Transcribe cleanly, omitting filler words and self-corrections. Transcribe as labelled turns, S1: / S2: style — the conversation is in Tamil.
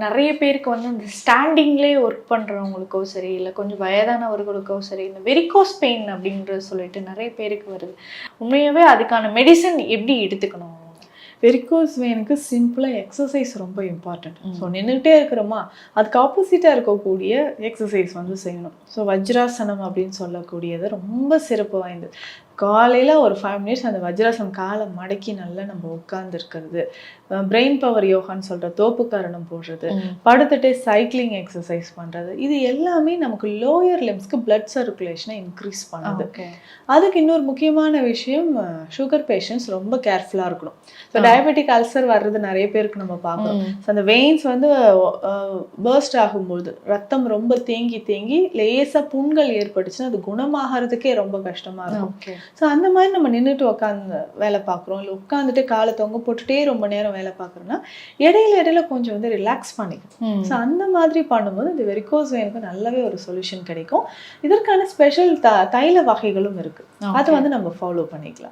S1: நிறைய பேருக்கு வந்து இந்த ஸ்டாண்டிங்லேயே ஒர்க் பண்ணுறவங்களுக்கோ சரி, இல்லை கொஞ்சம் வயதானவர்களுக்கோ சரி, இந்த வெரிகோஸ் பெயின் அப்படின்ற சொல்லிட்டு நிறைய பேருக்கு வருது. உண்மையாகவே அதுக்கான மெடிசன் எப்படி எடுத்துக்கணும்?
S2: வெரிகோஸ் வெயினுக்கு சிம்பிளாக எக்ஸசைஸ் ரொம்ப இம்பார்ட்டண்ட். ஸோ நின்றுட்டே இருக்கிறோமா, அதுக்கு ஆப்போசிட்டாக இருக்கக்கூடிய எக்ஸசைஸ் வந்து செய்யணும். ஸோ வஜ்ராசனம் அப்படின்னு சொல்லக்கூடியது ரொம்ப சிறப்பு வாய்ந்தது. காலையில் ஒரு 5 மினிட்ஸ் அந்த வஜ்ராசனம் காலை மடக்கி நல்லா நம்ம உட்காந்துருக்கிறது, பிரெயின் பவர் யோகான்னு சொல்கிற தோப்புக்காரணம் போடுறது, படுத்துட்டே சைக்கிளிங் எக்ஸசைஸ் பண்ணுறது, இது எல்லாமே நமக்கு லோயர் லிம்ஸ்க்கு பிளட் சர்க்குலேஷனை இன்க்ரீஸ் பண்ணுது. அதுக்கு இன்னொரு முக்கியமான விஷயம், சுகர் பேஷண்ட்ஸ் ரொம்ப கேர்ஃபுல்லாக இருக்கணும். ஸோ டயபெட்டிக் அல்சர் வர்றது நிறைய பேருக்கு நம்ம பார்க்குறோம். ஸோ அந்த வெயின்ஸ் வந்து பர்ஸ்ட் ஆகும்போது ரத்தம் ரொம்ப தேங்கி தேங்கி லேசாக புண்கள் ஏற்பட்டுச்சுன்னா அது குணமாகறதுக்கே ரொம்ப கஷ்டமாக இருக்கும். ஸோ அந்த மாதிரி நம்ம நின்றுட்டு உட்காந்து வேலை பார்க்குறோம், இல்லை உட்காந்துட்டு காலை தொங்க போட்டுகிட்டே ரொம்ப நேரம் வேலை பார்க்குறோன்னா இடையில கொஞ்சம் வந்து ரிலாக்ஸ் பண்ணிக்கணும். ஸோ அந்த மாதிரி பண்ணும்போது இந்த வெரிகோஸ் வெயினுக்கு நல்லாவே ஒரு சொல்யூஷன் கிடைக்கும். இதற்கான ஸ்பெஷல் தைல வகைகளும் இருக்குது, அதை வந்து நம்ம ஃபாலோ பண்ணிக்கலாம்.